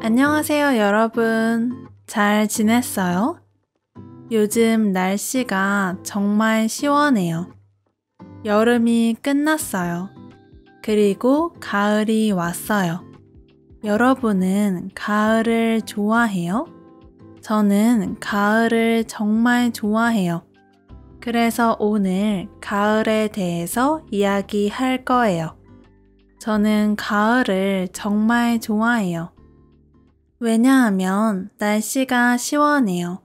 안녕하세요, 여러분. 잘 지냈어요? 요즘 날씨가 정말 시원해요. 여름이 끝났어요. 그리고 가을이 왔어요. 여러분은 가을을 좋아해요? 저는 가을을 정말 좋아해요. 그래서 오늘 가을에 대해서 이야기할 거예요. 저는 가을을 정말 좋아해요. 왜냐하면 날씨가 시원해요.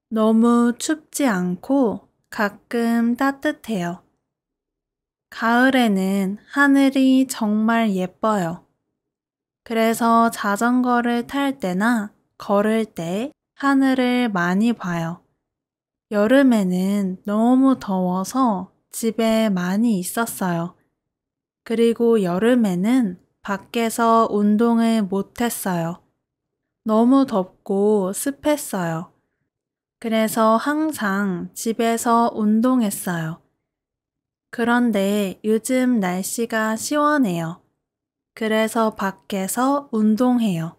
너무 춥지 않고 가끔 따뜻해요. 가을에는 하늘이 정말 예뻐요. 그래서 자전거를 탈 때나 걸을 때 하늘을 많이 봐요. 여름에는 너무 더워서 집에 많이 있었어요. 그리고 여름에는 밖에서 운동을 못했어요. 너무 덥고 습했어요. 그래서 항상 집에서 운동했어요. 그런데 요즘 날씨가 시원해요. 그래서 밖에서 운동해요.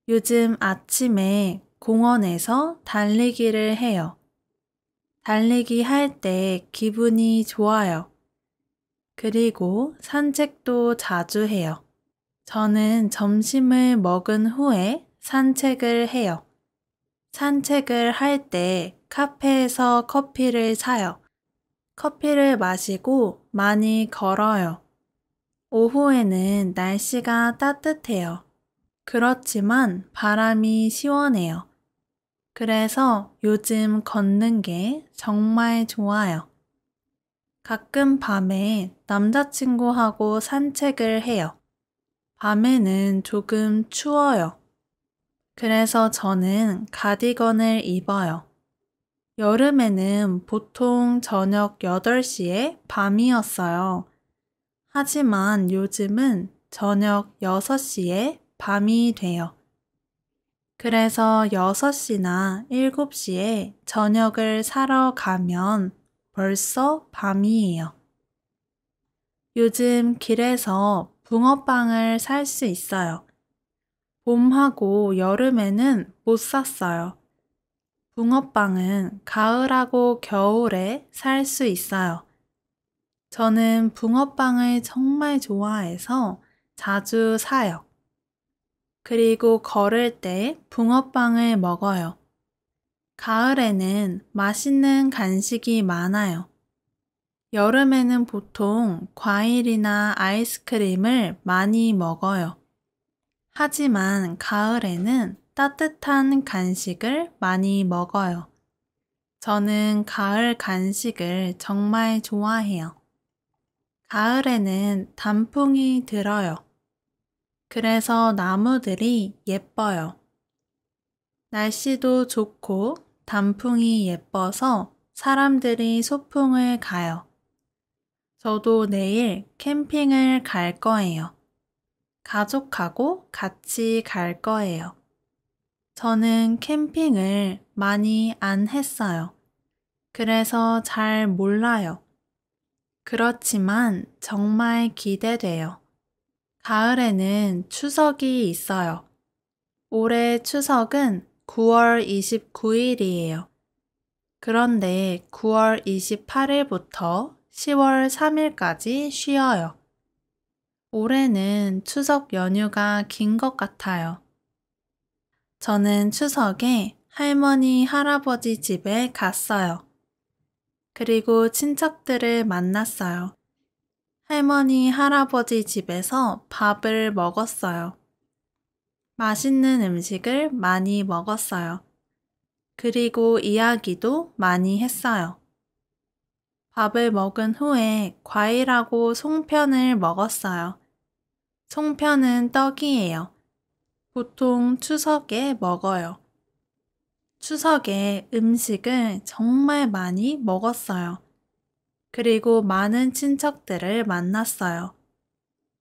요즘 아침에 공원에서 달리기를 해요. 달리기 할 때 기분이 좋아요. 그리고 산책도 자주 해요. 저는 점심을 먹은 후에 산책을 해요. 산책을 할 때 카페에서 커피를 사요. 커피를 마시고 많이 걸어요. 오후에는 날씨가 따뜻해요. 그렇지만 바람이 시원해요. 그래서 요즘 걷는 게 정말 좋아요. 가끔 밤에 남자친구하고 산책을 해요. 밤에는 조금 추워요. 그래서 저는 가디건을 입어요. 여름에는 보통 저녁 8시에 밤이었어요. 하지만 요즘은 저녁 6시에 밤이 돼요. 그래서 6시나 7시에 저녁을 사러 가면 벌써 밤이에요. 요즘 길에서 붕어빵을 살 수 있어요. 봄하고 여름에는 못 샀어요. 붕어빵은 가을하고 겨울에 살 수 있어요. 저는 붕어빵을 정말 좋아해서 자주 사요. 그리고 걸을 때 붕어빵을 먹어요. 가을에는 맛있는 간식이 많아요. 여름에는 보통 과일이나 아이스크림을 많이 먹어요. 하지만 가을에는 따뜻한 간식을 많이 먹어요. 저는 가을 간식을 정말 좋아해요. 가을에는 단풍이 들어요. 그래서 나무들이 예뻐요. 날씨도 좋고 단풍이 예뻐서 사람들이 소풍을 가요. 저도 내일 캠핑을 갈 거예요. 가족하고 같이 갈 거예요. 저는 캠핑을 많이 안 했어요. 그래서 잘 몰라요. 그렇지만 정말 기대돼요. 가을에는 추석이 있어요. 올해 추석은 9월 29일이에요. 그런데 9월 28일부터 10월 3일까지 쉬어요. 올해는 추석 연휴가 긴 것 같아요. 저는 추석에 할머니, 할아버지 집에 갔어요. 그리고 친척들을 만났어요. 할머니, 할아버지 집에서 밥을 먹었어요. 맛있는 음식을 많이 먹었어요. 그리고 이야기도 많이 했어요. 밥을 먹은 후에 과일하고 송편을 먹었어요. 송편은 떡이에요. 보통 추석에 먹어요. 추석에 음식을 정말 많이 먹었어요. 그리고 많은 친척들을 만났어요.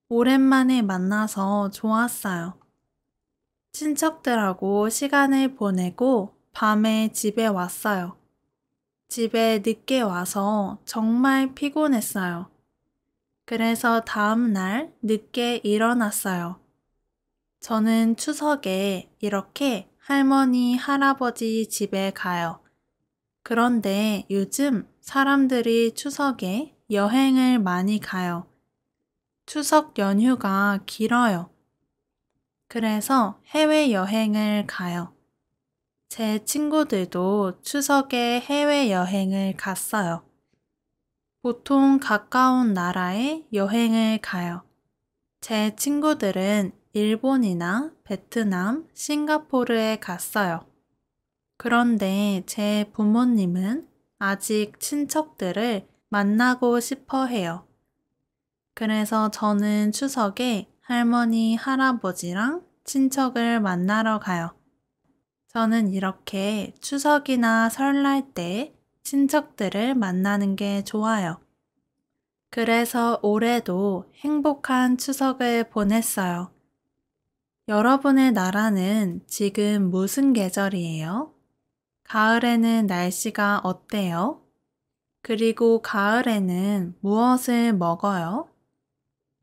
오랜만에 만나서 좋았어요. 친척들하고 시간을 보내고 밤에 집에 왔어요. 집에 늦게 와서 정말 피곤했어요. 그래서 다음 날 늦게 일어났어요. 저는 추석에 이렇게 할머니, 할아버지 집에 가요. 그런데 요즘 사람들이 추석에 여행을 많이 가요. 추석 연휴가 길어요. 그래서 해외여행을 가요. 제 친구들도 추석에 해외여행을 갔어요. 보통 가까운 나라에 여행을 가요. 제 친구들은 일본이나 베트남, 싱가포르에 갔어요. 그런데 제 부모님은 아직 친척들을 만나고 싶어 해요. 그래서 저는 추석에 할머니, 할아버지랑 친척을 만나러 가요. 저는 이렇게 추석이나 설날 때 친척들을 만나는 게 좋아요. 그래서 올해도 행복한 추석을 보냈어요. 여러분의 나라는 지금 무슨 계절이에요? 가을에는 날씨가 어때요? 그리고 가을에는 무엇을 먹어요?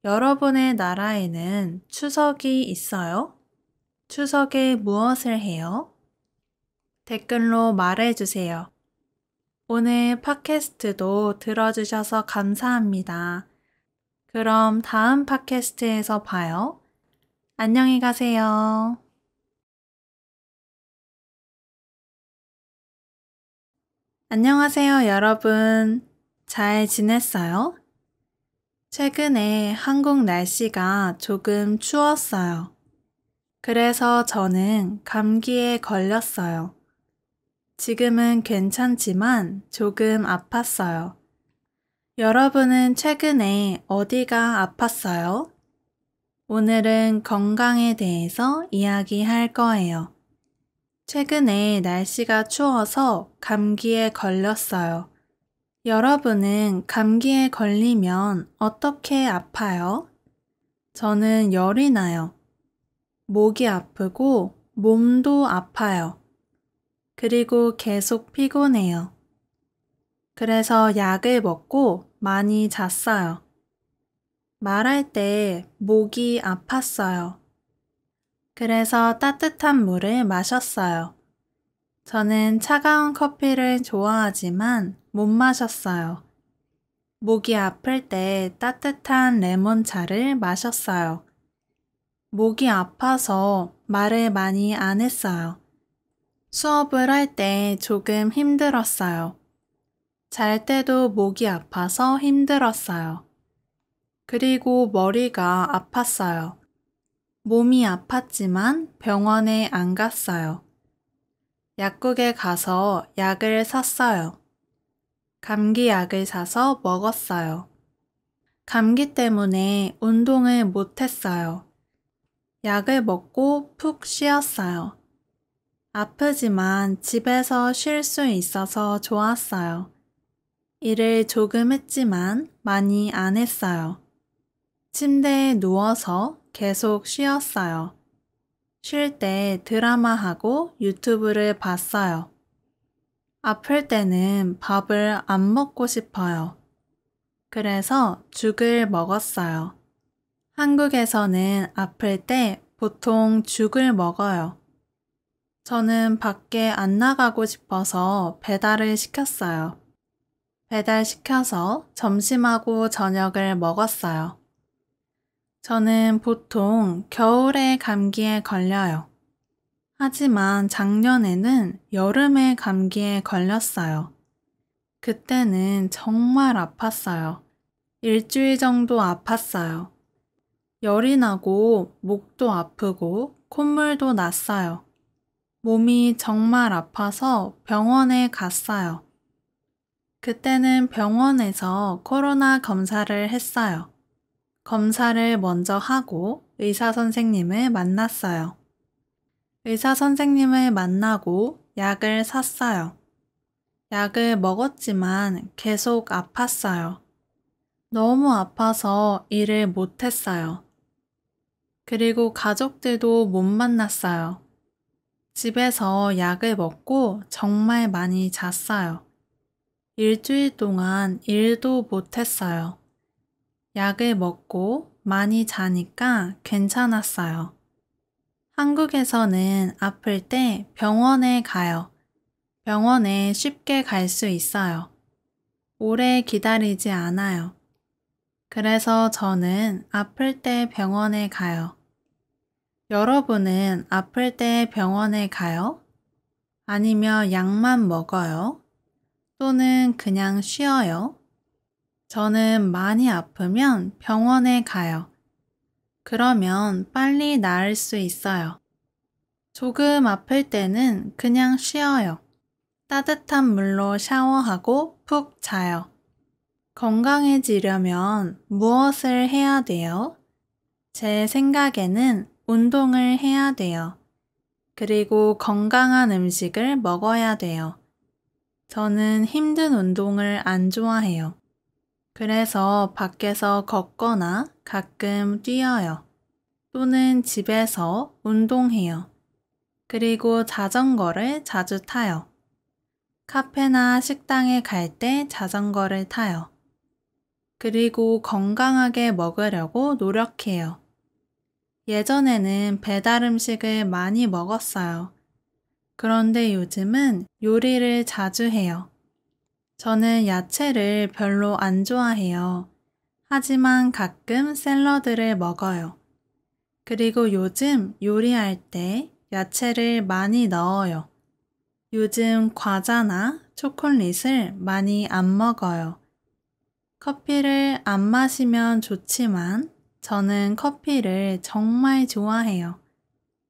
여러분의 나라에는 추석이 있어요? 추석에 무엇을 해요? 댓글로 말해주세요. 오늘 팟캐스트도 들어주셔서 감사합니다. 그럼 다음 팟캐스트에서 봐요. 안녕히 가세요. 안녕하세요, 여러분. 잘 지냈어요? 최근에 한국 날씨가 조금 추웠어요. 그래서 저는 감기에 걸렸어요. 지금은 괜찮지만 조금 아팠어요. 여러분은 최근에 어디가 아팠어요? 오늘은 건강에 대해서 이야기할 거예요. 최근에 날씨가 추워서 감기에 걸렸어요. 여러분은 감기에 걸리면 어떻게 아파요? 저는 열이 나요. 목이 아프고 몸도 아파요. 그리고 계속 피곤해요. 그래서 약을 먹고 많이 잤어요. 말할 때 목이 아팠어요. 그래서 따뜻한 물을 마셨어요. 저는 차가운 커피를 좋아하지만 못 마셨어요. 목이 아플 때 따뜻한 레몬차를 마셨어요. 목이 아파서 말을 많이 안 했어요. 수업을 할 때 조금 힘들었어요. 잘 때도 목이 아파서 힘들었어요. 그리고 머리가 아팠어요. 몸이 아팠지만 병원에 안 갔어요. 약국에 가서 약을 샀어요. 감기약을 사서 먹었어요. 감기 때문에 운동을 못 했어요. 약을 먹고 푹 쉬었어요. 아프지만 집에서 쉴 수 있어서 좋았어요. 일을 조금 했지만 많이 안 했어요. 침대에 누워서 계속 쉬었어요. 쉴 때 드라마하고 유튜브를 봤어요. 아플 때는 밥을 안 먹고 싶어요. 그래서 죽을 먹었어요. 한국에서는 아플 때 보통 죽을 먹어요. 저는 밖에 안 나가고 싶어서 배달을 시켰어요. 배달시켜서 점심하고 저녁을 먹었어요. 저는 보통 겨울에 감기에 걸려요. 하지만 작년에는 여름에 감기에 걸렸어요. 그때는 정말 아팠어요. 일주일 정도 아팠어요. 열이 나고 목도 아프고 콧물도 났어요. 몸이 정말 아파서 병원에 갔어요. 그때는 병원에서 코로나 검사를 했어요. 검사를 먼저 하고 의사 선생님을 만났어요. 의사 선생님을 만나고 약을 샀어요. 약을 먹었지만 계속 아팠어요. 너무 아파서 일을 못했어요. 그리고 가족들도 못 만났어요. 집에서 약을 먹고 정말 많이 잤어요. 일주일 동안 일도 못했어요. 약을 먹고 많이 자니까 괜찮았어요. 한국에서는 아플 때 병원에 가요. 병원에 쉽게 갈 수 있어요. 오래 기다리지 않아요. 그래서 저는 아플 때 병원에 가요. 여러분은 아플 때 병원에 가요? 아니면 약만 먹어요? 또는 그냥 쉬어요? 저는 많이 아프면 병원에 가요. 그러면 빨리 나을 수 있어요. 조금 아플 때는 그냥 쉬어요. 따뜻한 물로 샤워하고 푹 자요. 건강해지려면 무엇을 해야 돼요? 제 생각에는 운동을 해야 돼요. 그리고 건강한 음식을 먹어야 돼요. 저는 힘든 운동을 안 좋아해요. 그래서 밖에서 걷거나 가끔 뛰어요. 또는 집에서 운동해요. 그리고 자전거를 자주 타요. 카페나 식당에 갈 때 자전거를 타요. 그리고 건강하게 먹으려고 노력해요. 예전에는 배달 음식을 많이 먹었어요. 그런데 요즘은 요리를 자주 해요. 저는 야채를 별로 안 좋아해요. 하지만 가끔 샐러드를 먹어요. 그리고 요즘 요리할 때 야채를 많이 넣어요. 요즘 과자나 초콜릿을 많이 안 먹어요. 커피를 안 마시면 좋지만 저는 커피를 정말 좋아해요.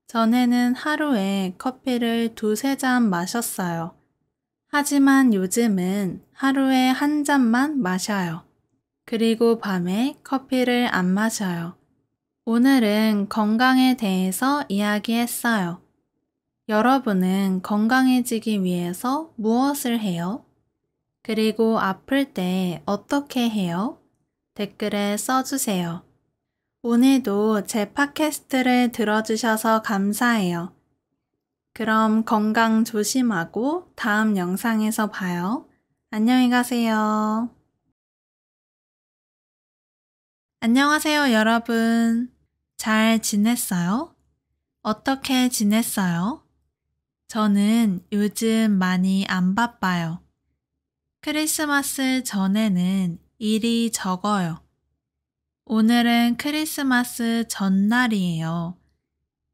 전에는 하루에 커피를 두세 잔 마셨어요. 하지만 요즘은 하루에 한 잔만 마셔요. 그리고 밤에 커피를 안 마셔요. 오늘은 건강에 대해서 이야기했어요. 여러분은 건강해지기 위해서 무엇을 해요? 그리고 아플 때 어떻게 해요? 댓글에 써주세요. 오늘도 제 팟캐스트를 들어주셔서 감사해요. 그럼 건강 조심하고 다음 영상에서 봐요. 안녕히 가세요. 안녕하세요, 여러분. 잘 지냈어요? 어떻게 지냈어요? 저는 요즘 많이 안 바빠요. 크리스마스 전에는 일이 적어요. 오늘은 크리스마스 전날이에요.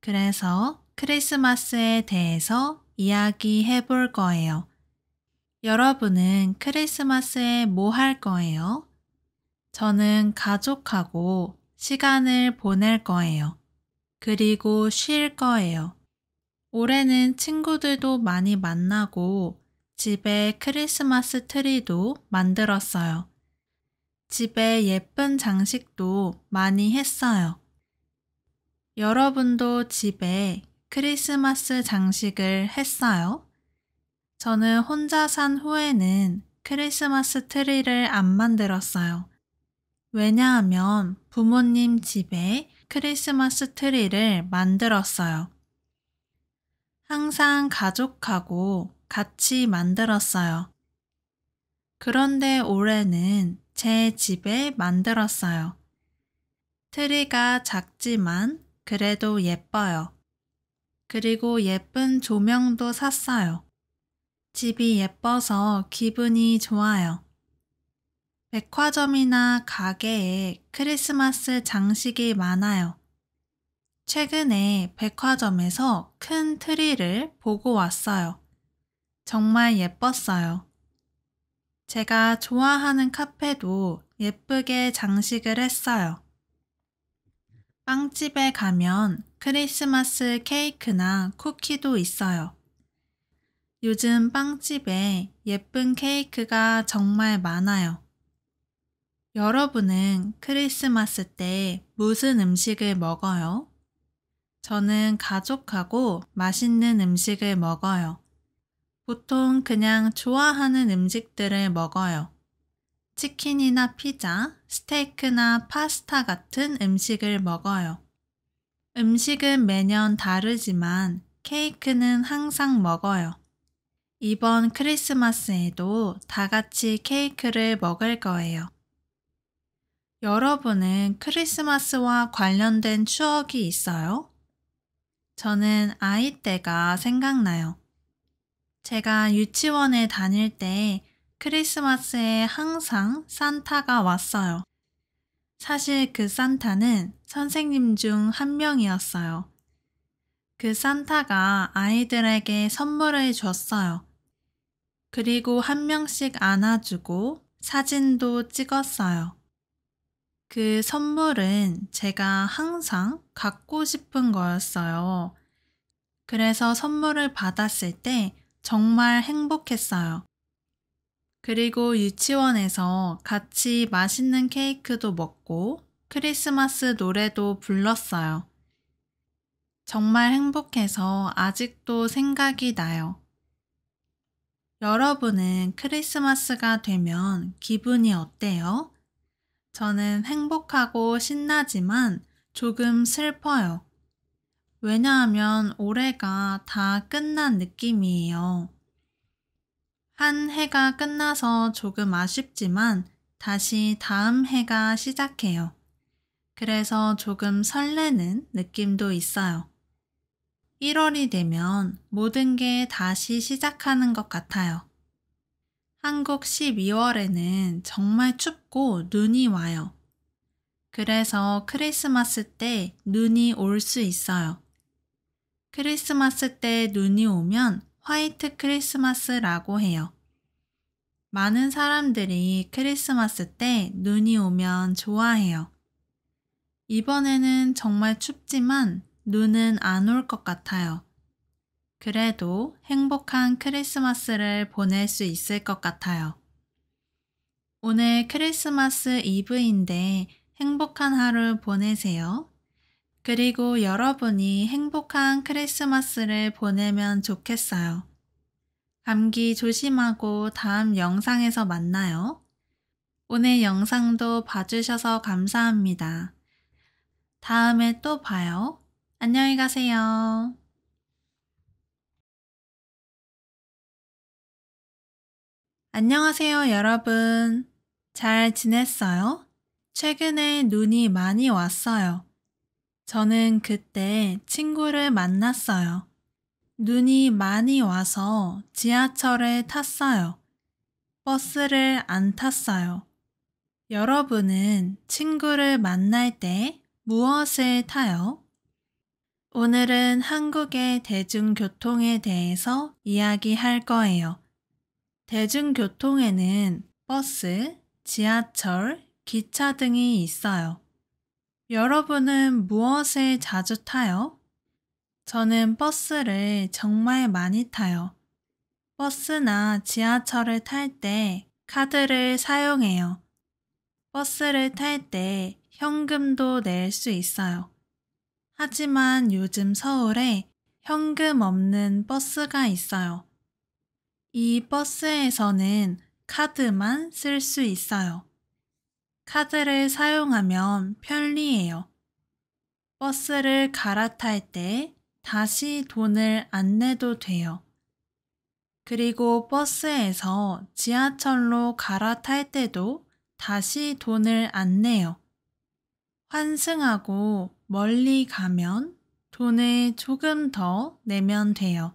그래서 크리스마스에 대해서 이야기해 볼 거예요. 여러분은 크리스마스에 뭐 할 거예요? 저는 가족하고 시간을 보낼 거예요. 그리고 쉴 거예요. 올해는 친구들도 많이 만나고 집에 크리스마스 트리도 만들었어요. 집에 예쁜 장식도 많이 했어요. 여러분도 집에 크리스마스 장식을 했어요? 저는 혼자 산 후에는 크리스마스 트리를 안 만들었어요. 왜냐하면 부모님 집에 크리스마스 트리를 만들었어요. 항상 가족하고 같이 만들었어요. 그런데 올해는 제 집에 만들었어요. 트리가 작지만 그래도 예뻐요. 그리고 예쁜 조명도 샀어요. 집이 예뻐서 기분이 좋아요. 백화점이나 가게에 크리스마스 장식이 많아요. 최근에 백화점에서 큰 트리를 보고 왔어요. 정말 예뻤어요. 제가 좋아하는 카페도 예쁘게 장식을 했어요. 빵집에 가면 크리스마스 케이크나 쿠키도 있어요. 요즘 빵집에 예쁜 케이크가 정말 많아요. 여러분은 크리스마스 때 무슨 음식을 먹어요? 저는 가족하고 맛있는 음식을 먹어요. 보통 그냥 좋아하는 음식들을 먹어요. 치킨이나 피자, 스테이크나 파스타 같은 음식을 먹어요. 음식은 매년 다르지만 케이크는 항상 먹어요. 이번 크리스마스에도 다 같이 케이크를 먹을 거예요. 여러분은 크리스마스와 관련된 추억이 있어요? 저는 아이 때가 생각나요. 제가 유치원에 다닐 때 크리스마스에 항상 산타가 왔어요. 사실 그 산타는 선생님 중 한 명이었어요. 그 산타가 아이들에게 선물을 줬어요. 그리고 한 명씩 안아주고 사진도 찍었어요. 그 선물은 제가 항상 갖고 싶은 거였어요. 그래서 선물을 받았을 때 정말 행복했어요. 그리고 유치원에서 같이 맛있는 케이크도 먹고 크리스마스 노래도 불렀어요. 정말 행복해서 아직도 생각이 나요. 여러분은 크리스마스가 되면 기분이 어때요? 저는 행복하고 신나지만 조금 슬퍼요. 왜냐하면 올해가 다 끝난 느낌이에요. 한 해가 끝나서 조금 아쉽지만 다시 다음 해가 시작해요. 그래서 조금 설레는 느낌도 있어요. 1월이 되면 모든 게 다시 시작하는 것 같아요. 한국 12월에는 정말 춥고 눈이 와요. 그래서 크리스마스 때 눈이 올 수 있어요. 크리스마스 때 눈이 오면 화이트 크리스마스라고 해요. 많은 사람들이 크리스마스 때 눈이 오면 좋아해요. 이번에는 정말 춥지만 눈은 안 올 것 같아요. 그래도 행복한 크리스마스를 보낼 수 있을 것 같아요. 오늘 크리스마스 이브인데 행복한 하루 보내세요. 그리고 여러분이 행복한 크리스마스를 보내면 좋겠어요. 감기 조심하고 다음 영상에서 만나요. 오늘 영상도 봐주셔서 감사합니다. 다음에 또 봐요. 안녕히 가세요. 안녕하세요, 여러분. 잘 지냈어요? 최근에 눈이 많이 왔어요. 저는 그때 친구를 만났어요. 눈이 많이 와서 지하철을 탔어요. 버스를 안 탔어요. 여러분은 친구를 만날 때 무엇을 타요? 오늘은 한국의 대중교통에 대해서 이야기할 거예요. 대중교통에는 버스, 지하철, 기차 등이 있어요. 여러분은 무엇을 자주 타요? 저는 버스를 정말 많이 타요. 버스나 지하철을 탈 때 카드를 사용해요. 버스를 탈 때 현금도 낼 수 있어요. 하지만 요즘 서울에 현금 없는 버스가 있어요. 이 버스에서는 카드만 쓸 수 있어요. 카드를 사용하면 편리해요. 버스를 갈아탈 때 다시 돈을 안 내도 돼요. 그리고 버스에서 지하철로 갈아탈 때도 다시 돈을 안 내요. 환승하고 멀리 가면 돈을 조금 더 내면 돼요.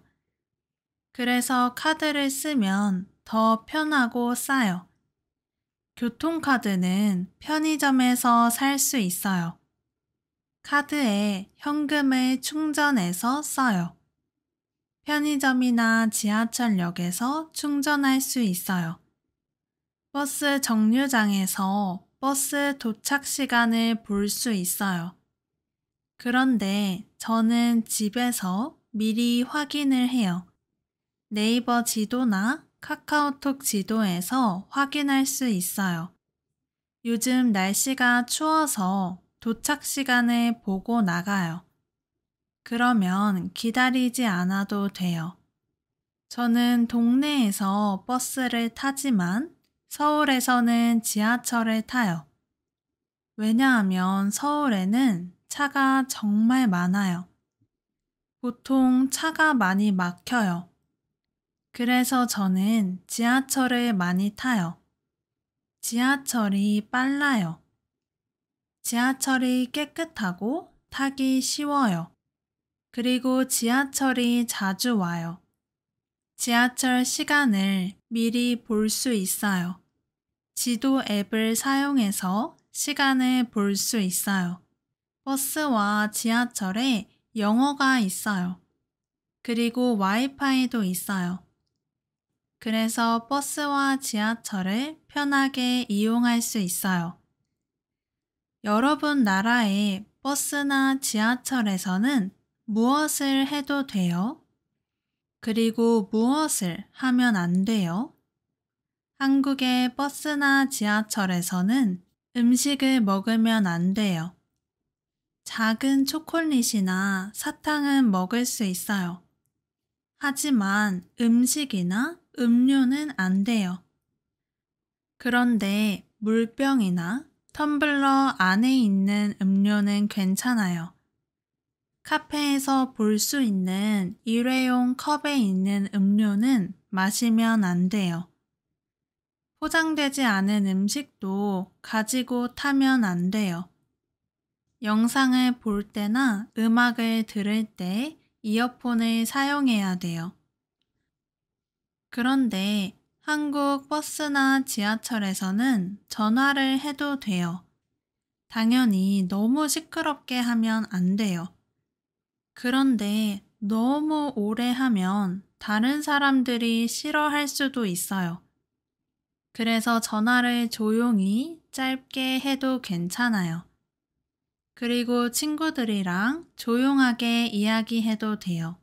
그래서 카드를 쓰면 더 편하고 싸요. 교통카드는 편의점에서 살 수 있어요. 카드에 현금을 충전해서 써요. 편의점이나 지하철역에서 충전할 수 있어요. 버스 정류장에서 버스 도착 시간을 볼 수 있어요. 그런데 저는 집에서 미리 확인을 해요. 네이버 지도나 카카오톡 지도에서 확인할 수 있어요. 요즘 날씨가 추워서 도착 시간을 보고 나가요. 그러면 기다리지 않아도 돼요. 저는 동네에서 버스를 타지만 서울에서는 지하철을 타요. 왜냐하면 서울에는 차가 정말 많아요. 보통 차가 많이 막혀요. 그래서 저는 지하철을 많이 타요. 지하철이 빨라요. 지하철이 깨끗하고 타기 쉬워요. 그리고 지하철이 자주 와요. 지하철 시간을 미리 볼 수 있어요. 지도 앱을 사용해서 시간을 볼 수 있어요. 버스와 지하철에 영어가 있어요. 그리고 와이파이도 있어요. 그래서 버스와 지하철을 편하게 이용할 수 있어요. 여러분 나라의 버스나 지하철에서는 무엇을 해도 돼요? 그리고 무엇을 하면 안 돼요? 한국의 버스나 지하철에서는 음식을 먹으면 안 돼요. 작은 초콜릿이나 사탕은 먹을 수 있어요. 하지만 음식이나 음료는 안 돼요. 그런데 물병이나 텀블러 안에 있는 음료는 괜찮아요. 카페에서 볼 수 있는 일회용 컵에 있는 음료는 마시면 안 돼요. 포장되지 않은 음식도 가지고 타면 안 돼요. 영상을 볼 때나 음악을 들을 때 이어폰을 사용해야 돼요. 그런데 한국 버스나 지하철에서는 전화를 해도 돼요. 당연히 너무 시끄럽게 하면 안 돼요. 그런데 너무 오래 하면 다른 사람들이 싫어할 수도 있어요. 그래서 전화를 조용히 짧게 해도 괜찮아요. 그리고 친구들이랑 조용하게 이야기해도 돼요.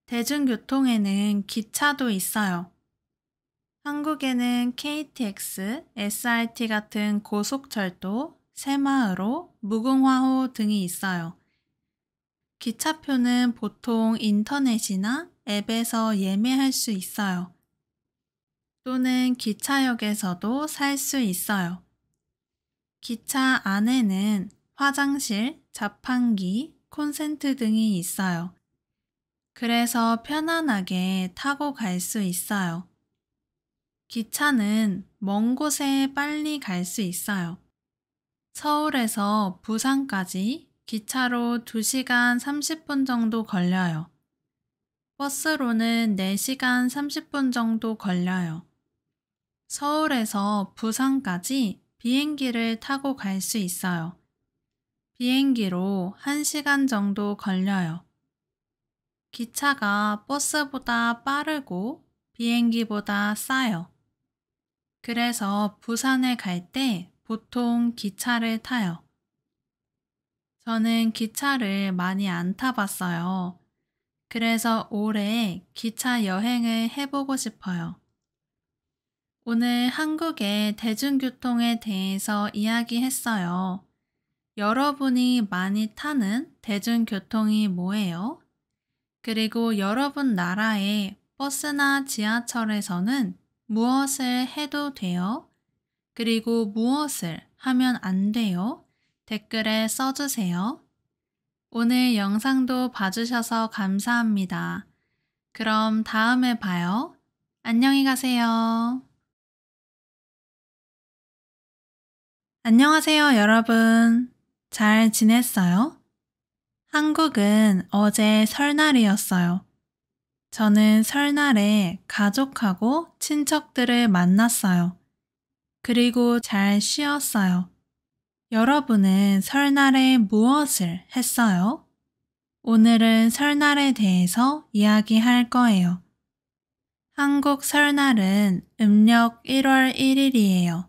대중교통에는 기차도 있어요. 한국에는 KTX, SRT 같은 고속철도, 새마을호, 무궁화호 등이 있어요. 기차표는 보통 인터넷이나 앱에서 예매할 수 있어요. 또는 기차역에서도 살 수 있어요. 기차 안에는 화장실, 자판기, 콘센트 등이 있어요. 그래서 편안하게 타고 갈 수 있어요. 기차는 먼 곳에 빨리 갈 수 있어요. 서울에서 부산까지 기차로 2시간 30분 정도 걸려요. 버스로는 4시간 30분 정도 걸려요. 서울에서 부산까지 비행기를 타고 갈 수 있어요. 비행기로 1시간 정도 걸려요. 기차가 버스보다 빠르고 비행기보다 싸요. 그래서 부산에 갈 때 보통 기차를 타요. 저는 기차를 많이 안 타봤어요. 그래서 올해 기차 여행을 해보고 싶어요. 오늘 한국의 대중교통에 대해서 이야기했어요. 여러분이 많이 타는 대중교통이 뭐예요? 그리고 여러분 나라의 버스나 지하철에서는 무엇을 해도 돼요? 그리고 무엇을 하면 안 돼요? 댓글에 써주세요. 오늘 영상도 봐주셔서 감사합니다. 그럼 다음에 봐요. 안녕히 가세요. 안녕하세요, 여러분. 잘 지냈어요? 한국은 어제 설날이었어요. 저는 설날에 가족하고 친척들을 만났어요. 그리고 잘 쉬었어요. 여러분은 설날에 무엇을 했어요? 오늘은 설날에 대해서 이야기할 거예요. 한국 설날은 음력 1월 1일이에요.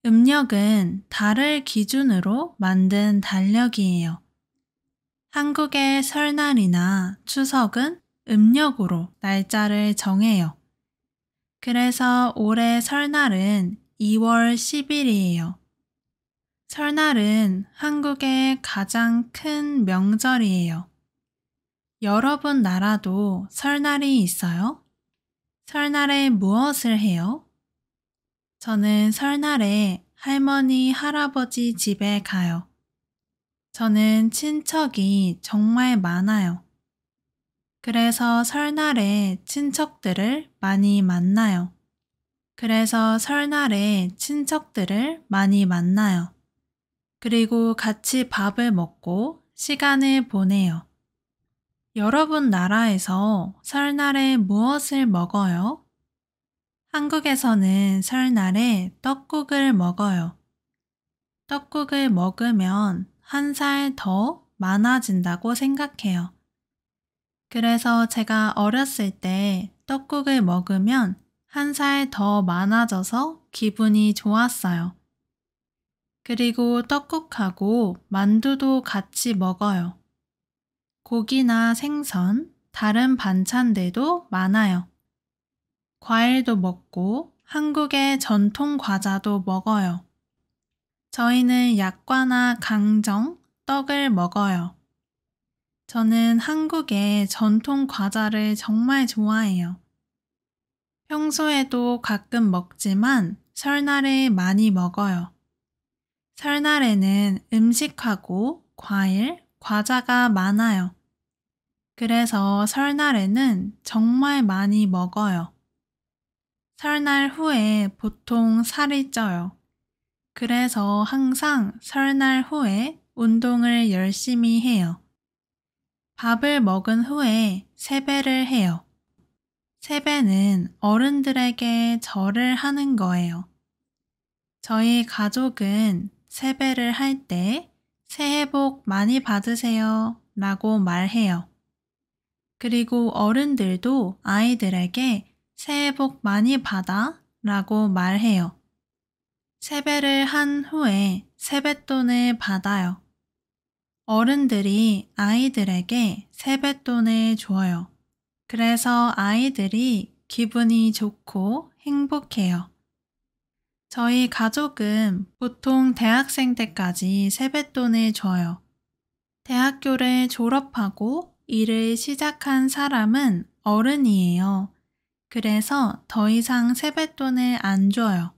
음력은 달을 기준으로 만든 달력이에요. 한국의 설날이나 추석은 음력으로 날짜를 정해요. 그래서 올해 설날은 2월 10일이에요. 설날은 한국의 가장 큰 명절이에요. 여러분 나라도 설날이 있어요? 설날에 무엇을 해요? 저는 설날에 할머니, 할아버지 집에 가요. 저는 친척이 정말 많아요. 그래서 설날에 친척들을 많이 만나요. 그리고 같이 밥을 먹고 시간을 보내요. 여러분 나라에서 설날에 무엇을 먹어요? 한국에서는 설날에 떡국을 먹어요. 떡국을 먹으면 한 살 더 많아진다고 생각해요. 그래서 제가 어렸을 때 떡국을 먹으면 한 살 더 많아져서 기분이 좋았어요. 그리고 떡국하고 만두도 같이 먹어요. 고기나 생선, 다른 반찬들도 많아요. 과일도 먹고 한국의 전통 과자도 먹어요. 저희는 약과나 강정, 떡을 먹어요. 저는 한국의 전통 과자를 정말 좋아해요. 평소에도 가끔 먹지만 설날에 많이 먹어요. 설날에는 음식하고 과일, 과자가 많아요. 그래서 설날에는 정말 많이 먹어요. 설날 후에 보통 살이 쪄요. 그래서 항상 설날 후에 운동을 열심히 해요. 밥을 먹은 후에 세배를 해요. 세배는 어른들에게 절을 하는 거예요. 저희 가족은 세배를 할 때 새해 복 많이 받으세요 라고 말해요. 그리고 어른들도 아이들에게 새해 복 많이 받아 라고 말해요. 세배를 한 후에 세뱃돈을 받아요. 어른들이 아이들에게 세뱃돈을 줘요. 그래서 아이들이 기분이 좋고 행복해요. 저희 가족은 보통 대학생 때까지 세뱃돈을 줘요. 대학교를 졸업하고 일을 시작한 사람은 어른이에요. 그래서 더 이상 세뱃돈을 안 줘요.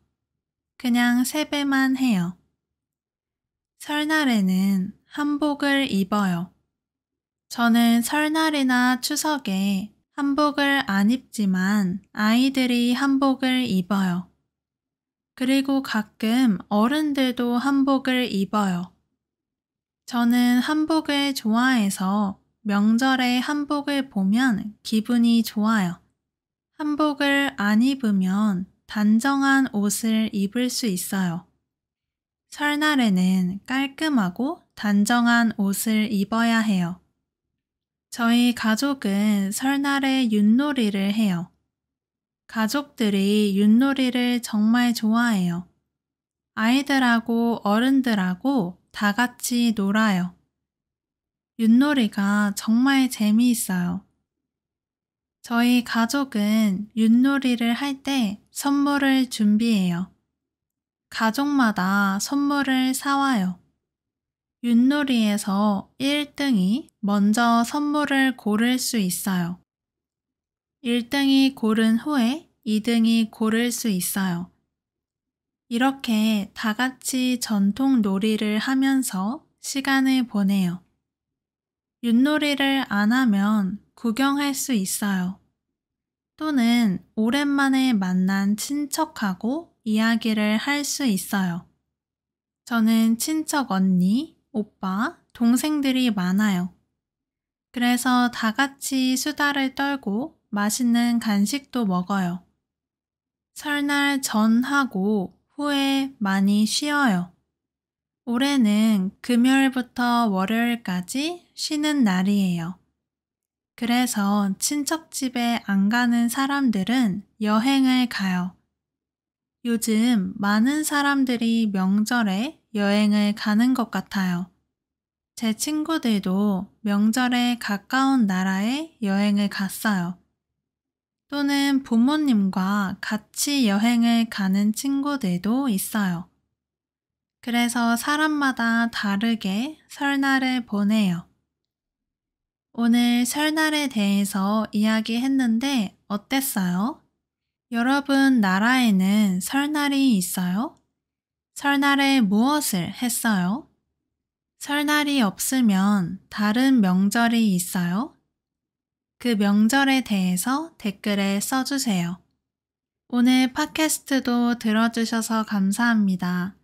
그냥 세배만 해요. 설날에는 한복을 입어요. 저는 설날이나 추석에 한복을 안 입지만 아이들이 한복을 입어요. 그리고 가끔 어른들도 한복을 입어요. 저는 한복을 좋아해서 명절에 한복을 보면 기분이 좋아요. 한복을 안 입으면 단정한 옷을 입을 수 있어요. 설날에는 깔끔하고 단정한 옷을 입어야 해요. 저희 가족은 설날에 윷놀이를 해요. 가족들이 윷놀이를 정말 좋아해요. 아이들하고 어른들하고 다 같이 놀아요. 윷놀이가 정말 재미있어요. 저희 가족은 윷놀이를 할 때 선물을 준비해요. 가족마다 선물을 사와요. 윷놀이에서 1등이 먼저 선물을 고를 수 있어요. 1등이 고른 후에 2등이 고를 수 있어요. 이렇게 다 같이 전통 놀이를 하면서 시간을 보내요. 윷놀이를 안 하면 구경할 수 있어요. 또는 오랜만에 만난 친척하고 이야기를 할 수 있어요. 저는 친척 언니, 오빠, 동생들이 많아요. 그래서 다 같이 수다를 떨고 맛있는 간식도 먹어요. 설날 전하고 후에 많이 쉬어요. 올해는 금요일부터 월요일까지 쉬는 날이에요. 그래서 친척집에 안 가는 사람들은 여행을 가요. 요즘 많은 사람들이 명절에 여행을 가는 것 같아요. 제 친구들도 명절에 가까운 나라에 여행을 갔어요. 또는 부모님과 같이 여행을 가는 친구들도 있어요. 그래서 사람마다 다르게 설날을 보내요. 오늘 설날에 대해서 이야기했는데 어땠어요? 여러분 나라에는 설날이 있어요? 설날에 무엇을 했어요? 설날이 없으면 다른 명절이 있어요? 그 명절에 대해서 댓글에 써주세요. 오늘 팟캐스트도 들어주셔서 감사합니다.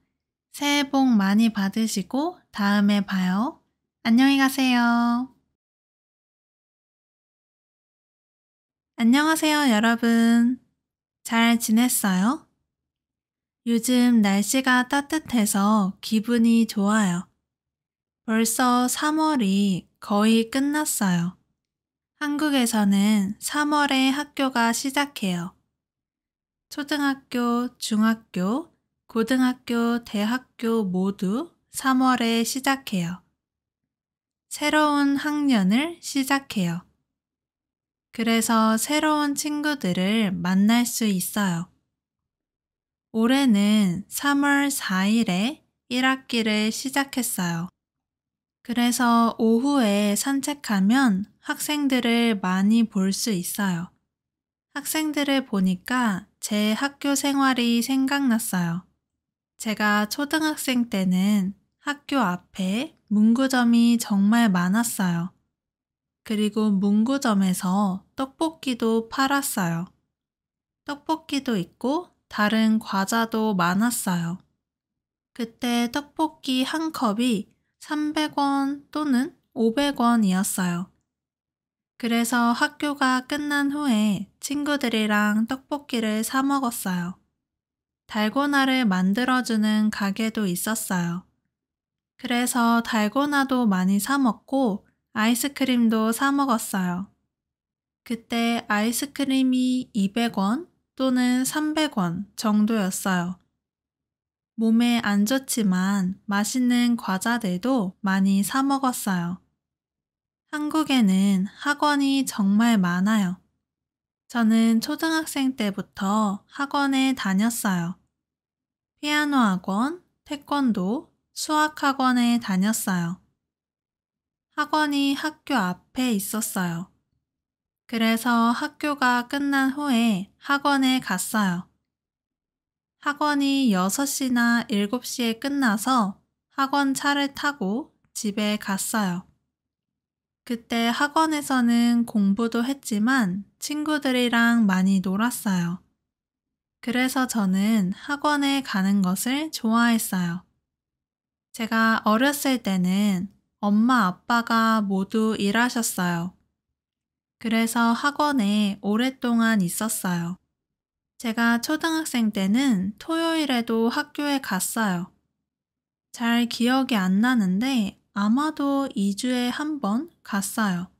새해 복 많이 받으시고 다음에 봐요. 안녕히 가세요. 안녕하세요, 여러분. 잘 지냈어요? 요즘 날씨가 따뜻해서 기분이 좋아요. 벌써 3월이 거의 끝났어요. 한국에서는 3월에 학교가 시작해요. 초등학교, 중학교, 고등학교, 대학교 모두 3월에 시작해요. 새로운 학년을 시작해요. 그래서 새로운 친구들을 만날 수 있어요. 올해는 3월 4일에 1학기를 시작했어요. 그래서 오후에 산책하면 학생들을 많이 볼 수 있어요. 학생들을 보니까 제 학교 생활이 생각났어요. 제가 초등학생 때는 학교 앞에 문구점이 정말 많았어요. 그리고 문구점에서 떡볶이도 팔았어요. 떡볶이도 있고 다른 과자도 많았어요. 그때 떡볶이 한 컵이 300원 또는 500원이었어요. 그래서 학교가 끝난 후에 친구들이랑 떡볶이를 사 먹었어요. 달고나를 만들어주는 가게도 있었어요. 그래서 달고나도 많이 사 먹고 아이스크림도 사 먹었어요. 그때 아이스크림이 200원 또는 300원 정도였어요. 몸에 안 좋지만 맛있는 과자들도 많이 사 먹었어요. 한국에는 학원이 정말 많아요. 저는 초등학생 때부터 학원에 다녔어요. 피아노 학원, 태권도, 수학 학원에 다녔어요. 학원이 학교 앞에 있었어요. 그래서 학교가 끝난 후에 학원에 갔어요. 학원이 6시나 7시에 끝나서 학원 차를 타고 집에 갔어요. 그때 학원에서는 공부도 했지만 친구들이랑 많이 놀았어요. 그래서 저는 학원에 가는 것을 좋아했어요. 제가 어렸을 때는 엄마 아빠가 모두 일하셨어요. 그래서 학원에 오랫동안 있었어요. 제가 초등학생 때는 토요일에도 학교에 갔어요. 잘 기억이 안 나는데 아마도 2주에 한 번 갔어요.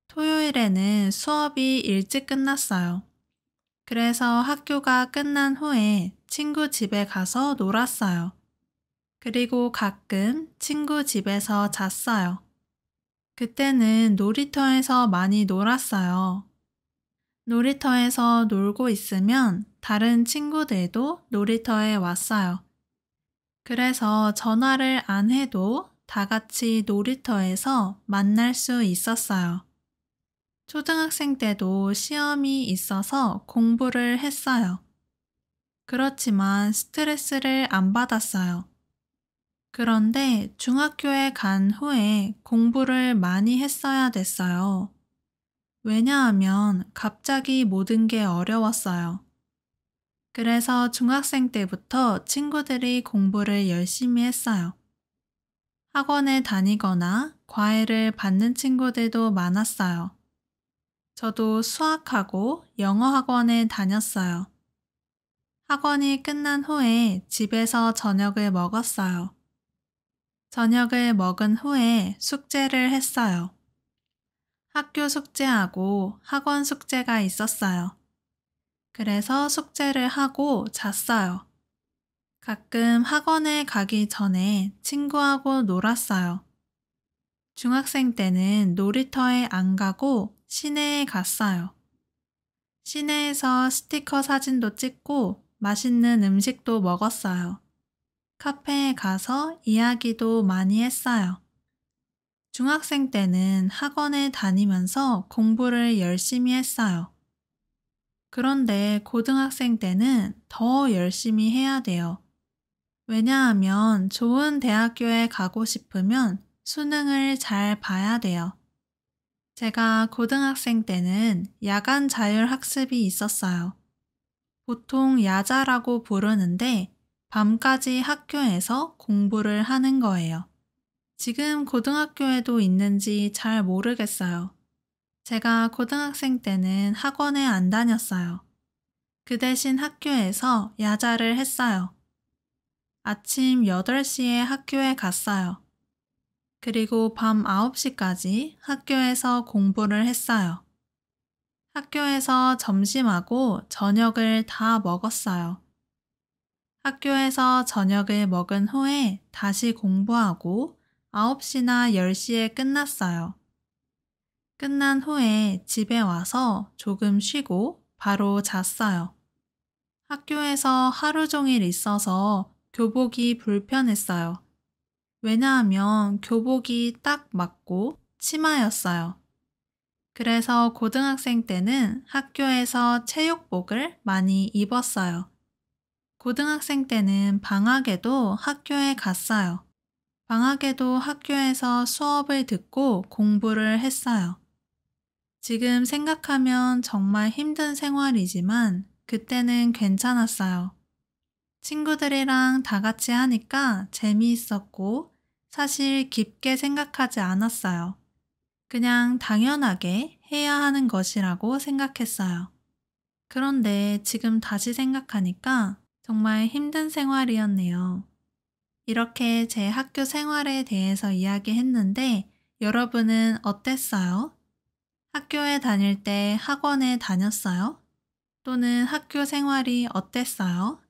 토요일에는 수업이 일찍 끝났어요. 그래서 학교가 끝난 후에 친구 집에 가서 놀았어요. 그리고 가끔 친구 집에서 잤어요. 그때는 놀이터에서 많이 놀았어요. 놀이터에서 놀고 있으면 다른 친구들도 놀이터에 왔어요. 그래서 전화를 안 해도 다 같이 놀이터에서 만날 수 있었어요. 초등학생 때도 시험이 있어서 공부를 했어요. 그렇지만 스트레스를 안 받았어요. 그런데 중학교에 간 후에 공부를 많이 했어야 됐어요. 왜냐하면 갑자기 모든 게 어려웠어요. 그래서 중학생 때부터 친구들이 공부를 열심히 했어요. 학원에 다니거나 과외를 받는 친구들도 많았어요. 저도 수학하고 영어 학원에 다녔어요. 학원이 끝난 후에 집에서 저녁을 먹었어요. 저녁을 먹은 후에 숙제를 했어요. 학교 숙제하고 학원 숙제가 있었어요. 그래서 숙제를 하고 잤어요. 가끔 학원에 가기 전에 친구하고 놀았어요. 중학생 때는 놀이터에 안 가고 시내에 갔어요. 시내에서 스티커 사진도 찍고 맛있는 음식도 먹었어요. 카페에 가서 이야기도 많이 했어요. 중학생 때는 학원에 다니면서 공부를 열심히 했어요. 그런데 고등학생 때는 더 열심히 해야 돼요. 왜냐하면 좋은 대학교에 가고 싶으면 수능을 잘 봐야 돼요. 제가 고등학생 때는 야간 자율학습이 있었어요. 보통 야자라고 부르는데 밤까지 학교에서 공부를 하는 거예요. 지금 고등학교에도 있는지 잘 모르겠어요. 제가 고등학생 때는 학원에 안 다녔어요. 그 대신 학교에서 야자를 했어요. 아침 8시에 학교에 갔어요. 그리고 밤 9시까지 학교에서 공부를 했어요. 학교에서 점심하고 저녁을 다 먹었어요. 학교에서 저녁을 먹은 후에 다시 공부하고 9시나 10시에 끝났어요. 끝난 후에 집에 와서 조금 쉬고 바로 잤어요. 학교에서 하루 종일 있어서 교복이 불편했어요. 왜냐하면 교복이 딱 맞고 치마였어요. 그래서 고등학생 때는 학교에서 체육복을 많이 입었어요. 고등학생 때는 방학에도 학교에 갔어요. 방학에도 학교에서 수업을 듣고 공부를 했어요. 지금 생각하면 정말 힘든 생활이지만 그때는 괜찮았어요. 친구들이랑 다 같이 하니까 재미있었고 사실 깊게 생각하지 않았어요. 그냥 당연하게 해야 하는 것이라고 생각했어요. 그런데 지금 다시 생각하니까 정말 힘든 생활이었네요. 이렇게 제 학교 생활에 대해서 이야기했는데 여러분은 어땠어요? 학교에 다닐 때 학원에 다녔어요? 또는 학교 생활이 어땠어요?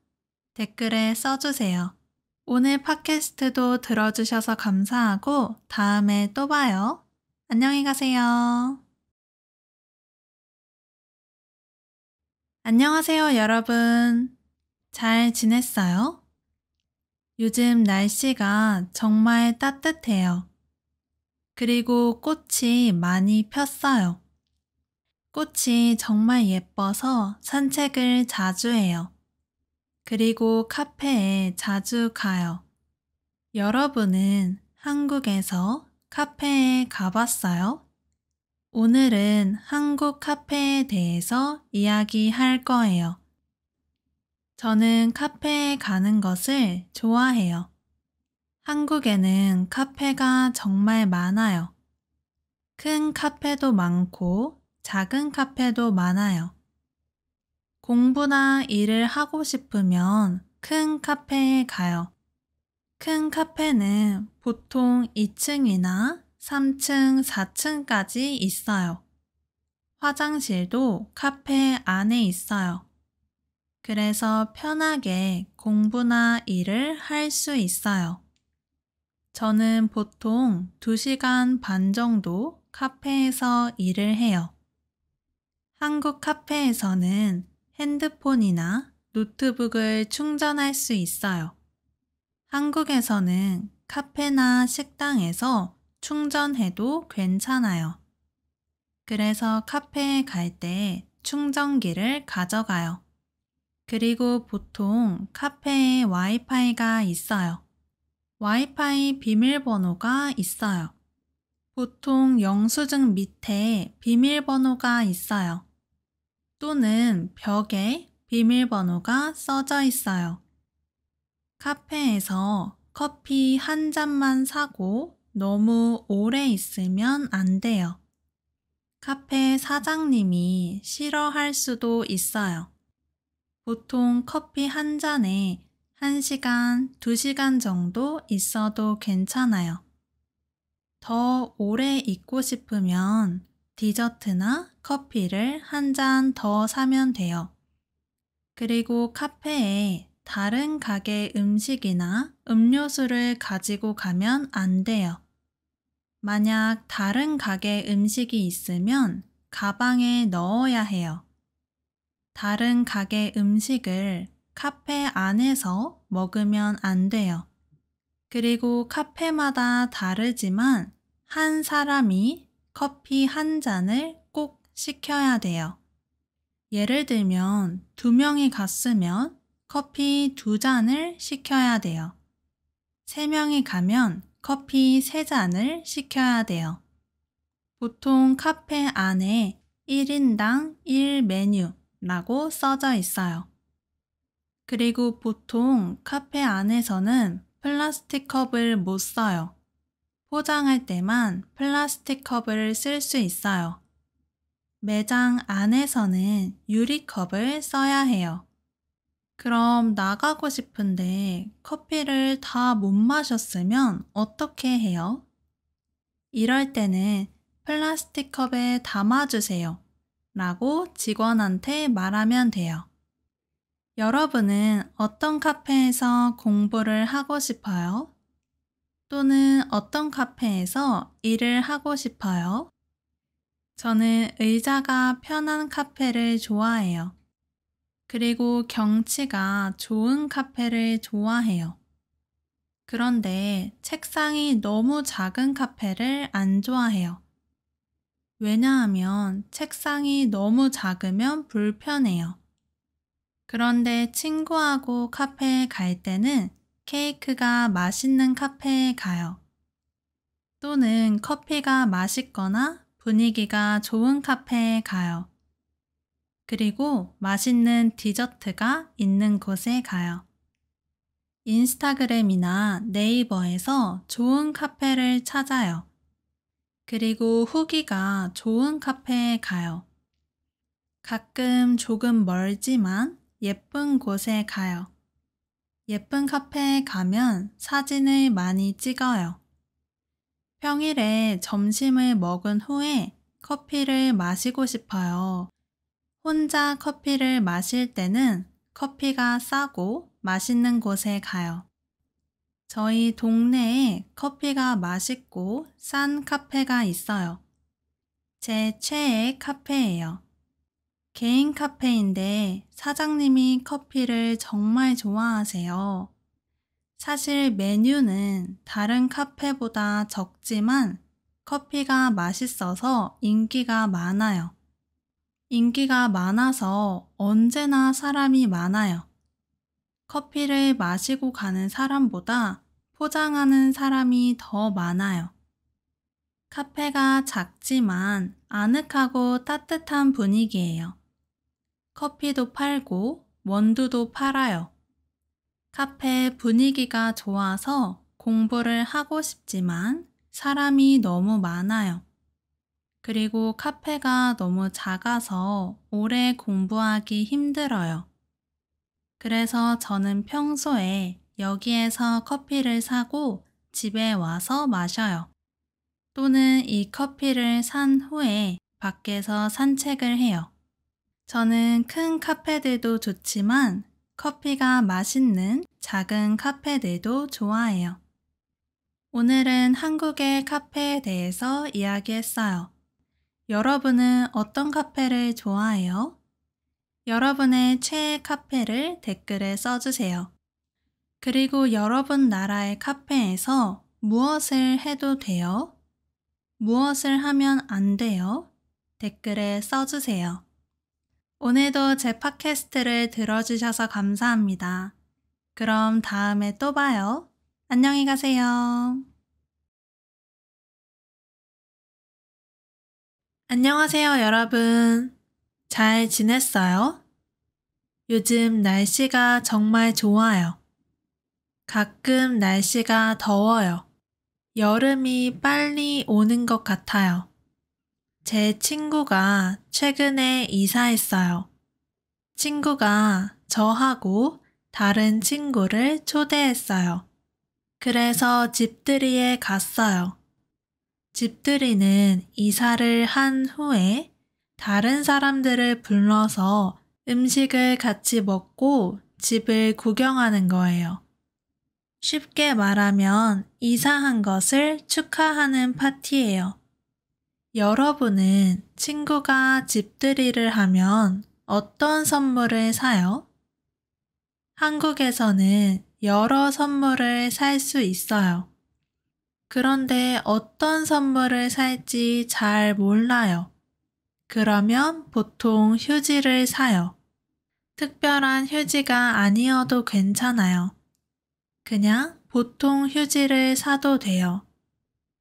댓글에 써주세요. 오늘 팟캐스트도 들어주셔서 감사하고 다음에 또 봐요. 안녕히 가세요. 안녕하세요, 여러분. 잘 지냈어요? 요즘 날씨가 정말 따뜻해요. 그리고 꽃이 많이 폈어요. 꽃이 정말 예뻐서 산책을 자주 해요. 그리고 카페에 자주 가요. 여러분은 한국에서 카페에 가봤어요? 오늘은 한국 카페에 대해서 이야기할 거예요. 저는 카페에 가는 것을 좋아해요. 한국에는 카페가 정말 많아요. 큰 카페도 많고 작은 카페도 많아요. 공부나 일을 하고 싶으면 큰 카페에 가요. 큰 카페는 보통 2층이나 3층, 4층까지 있어요. 화장실도 카페 안에 있어요. 그래서 편하게 공부나 일을 할 수 있어요. 저는 보통 2시간 반 정도 카페에서 일을 해요. 한국 카페에서는 핸드폰이나 노트북을 충전할 수 있어요. 한국에서는 카페나 식당에서 충전해도 괜찮아요. 그래서 카페에 갈 때 충전기를 가져가요. 그리고 보통 카페에 와이파이가 있어요. 와이파이 비밀번호가 있어요. 보통 영수증 밑에 비밀번호가 있어요. 또는 벽에 비밀번호가 써져 있어요. 카페에서 커피 한 잔만 사고 너무 오래 있으면 안 돼요. 카페 사장님이 싫어할 수도 있어요. 보통 커피 한 잔에 1시간, 2시간 정도 있어도 괜찮아요. 더 오래 있고 싶으면 디저트나 커피를 한 잔 더 사면 돼요. 그리고 카페에 다른 가게 음식이나 음료수를 가지고 가면 안 돼요. 만약 다른 가게 음식이 있으면 가방에 넣어야 해요. 다른 가게 음식을 카페 안에서 먹으면 안 돼요. 그리고 카페마다 다르지만 한 사람이 커피 한 잔을 꼭 시켜야 돼요. 예를 들면 2명이 갔으면 커피 2잔을 시켜야 돼요. 3명이 가면 커피 3잔을 시켜야 돼요. 보통 카페 안에 1인당 1메뉴라고 써져 있어요. 그리고 보통 카페 안에서는 플라스틱 컵을 못 써요. 포장할 때만 플라스틱 컵을 쓸 수 있어요. 매장 안에서는 유리컵을 써야 해요. 그럼 나가고 싶은데 커피를 다 못 마셨으면 어떻게 해요? 이럴 때는 플라스틱 컵에 담아주세요. 라고 직원한테 말하면 돼요. 여러분은 어떤 카페에서 공부를 하고 싶어요? 또는 어떤 카페에서 일을 하고 싶어요? 저는 의자가 편한 카페를 좋아해요. 그리고 경치가 좋은 카페를 좋아해요. 그런데 책상이 너무 작은 카페를 안 좋아해요. 왜냐하면 책상이 너무 작으면 불편해요. 그런데 친구하고 카페에 갈 때는 케이크가 맛있는 카페에 가요. 또는 커피가 맛있거나 분위기가 좋은 카페에 가요. 그리고 맛있는 디저트가 있는 곳에 가요. 인스타그램이나 네이버에서 좋은 카페를 찾아요. 그리고 후기가 좋은 카페에 가요. 가끔 조금 멀지만 예쁜 곳에 가요. 예쁜 카페에 가면 사진을 많이 찍어요. 평일에 점심을 먹은 후에 커피를 마시고 싶어요. 혼자 커피를 마실 때는 커피가 싸고 맛있는 곳에 가요. 저희 동네에 커피가 맛있고 싼 카페가 있어요. 제 최애 카페예요. 개인 카페인데 사장님이 커피를 정말 좋아하세요. 사실 메뉴는 다른 카페보다 적지만 커피가 맛있어서 인기가 많아요. 인기가 많아서 언제나 사람이 많아요. 커피를 마시고 가는 사람보다 포장하는 사람이 더 많아요. 카페가 작지만 아늑하고 따뜻한 분위기예요. 커피도 팔고 원두도 팔아요. 카페 분위기가 좋아서 공부를 하고 싶지만 사람이 너무 많아요. 그리고 카페가 너무 작아서 오래 공부하기 힘들어요. 그래서 저는 평소에 여기에서 커피를 사고 집에 와서 마셔요. 또는 이 커피를 산 후에 밖에서 산책을 해요. 저는 큰 카페들도 좋지만 커피가 맛있는 작은 카페들도 좋아해요. 오늘은 한국의 카페에 대해서 이야기했어요. 여러분은 어떤 카페를 좋아해요? 여러분의 최애 카페를 댓글에 써주세요. 그리고 여러분 나라의 카페에서 무엇을 해도 돼요? 무엇을 하면 안 돼요? 댓글에 써주세요. 오늘도 제 팟캐스트를 들어주셔서 감사합니다. 그럼 다음에 또 봐요. 안녕히 가세요. 안녕하세요, 여러분. 잘 지냈어요? 요즘 날씨가 정말 좋아요. 가끔 날씨가 더워요. 여름이 빨리 오는 것 같아요. 제 친구가 최근에 이사했어요. 친구가 저하고 다른 친구를 초대했어요. 그래서 집들이에 갔어요. 집들이는 이사를 한 후에 다른 사람들을 불러서 음식을 같이 먹고 집을 구경하는 거예요. 쉽게 말하면 이사한 것을 축하하는 파티예요. 여러분은 친구가 집들이를 하면 어떤 선물을 사요? 한국에서는 여러 선물을 살 수 있어요. 그런데 어떤 선물을 살지 잘 몰라요. 그러면 보통 휴지를 사요. 특별한 휴지가 아니어도 괜찮아요. 그냥 보통 휴지를 사도 돼요.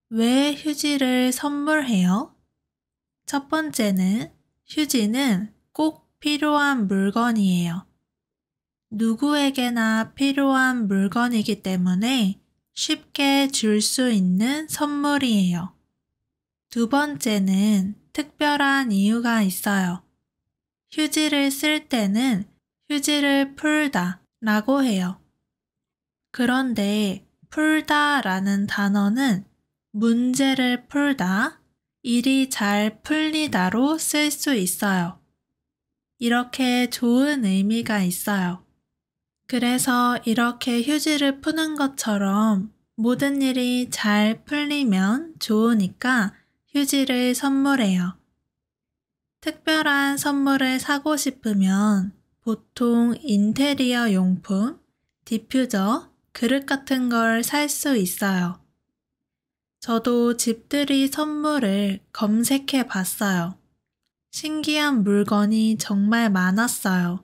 왜 휴지를 선물해요? 첫 번째는 휴지는 꼭 필요한 물건이에요. 누구에게나 필요한 물건이기 때문에 쉽게 줄 수 있는 선물이에요. 두 번째는 특별한 이유가 있어요. 휴지를 쓸 때는 휴지를 풀다 라고 해요. 그런데 풀다 라는 단어는 문제를 풀다, 일이 잘 풀리다로 쓸 수 있어요. 이렇게 좋은 의미가 있어요. 그래서 이렇게 휴지를 푸는 것처럼 모든 일이 잘 풀리면 좋으니까 휴지를 선물해요. 특별한 선물을 사고 싶으면 보통 인테리어 용품, 디퓨저, 그릇 같은 걸 살 수 있어요. 저도 집들이 선물을 검색해 봤어요. 신기한 물건이 정말 많았어요.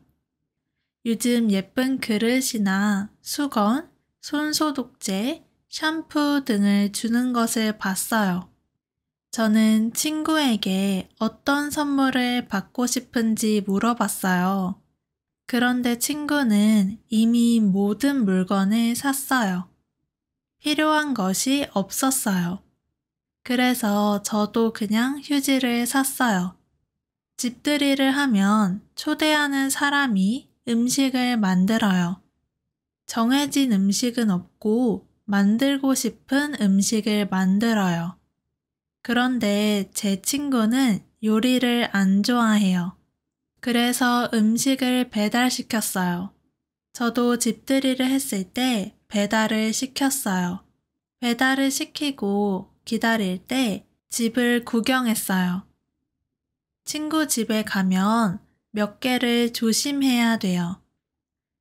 요즘 예쁜 그릇이나 수건, 손소독제, 샴푸 등을 주는 것을 봤어요. 저는 친구에게 어떤 선물을 받고 싶은지 물어봤어요. 그런데 친구는 이미 모든 물건을 샀어요. 필요한 것이 없었어요. 그래서 저도 그냥 휴지를 샀어요. 집들이를 하면 초대하는 사람이 음식을 만들어요. 정해진 음식은 없고 만들고 싶은 음식을 만들어요. 그런데 제 친구는 요리를 안 좋아해요. 그래서 음식을 배달시켰어요. 저도 집들이를 했을 때 배달을 시켰어요. 배달을 시키고 기다릴 때 집을 구경했어요. 친구 집에 가면 몇 개를 조심해야 돼요.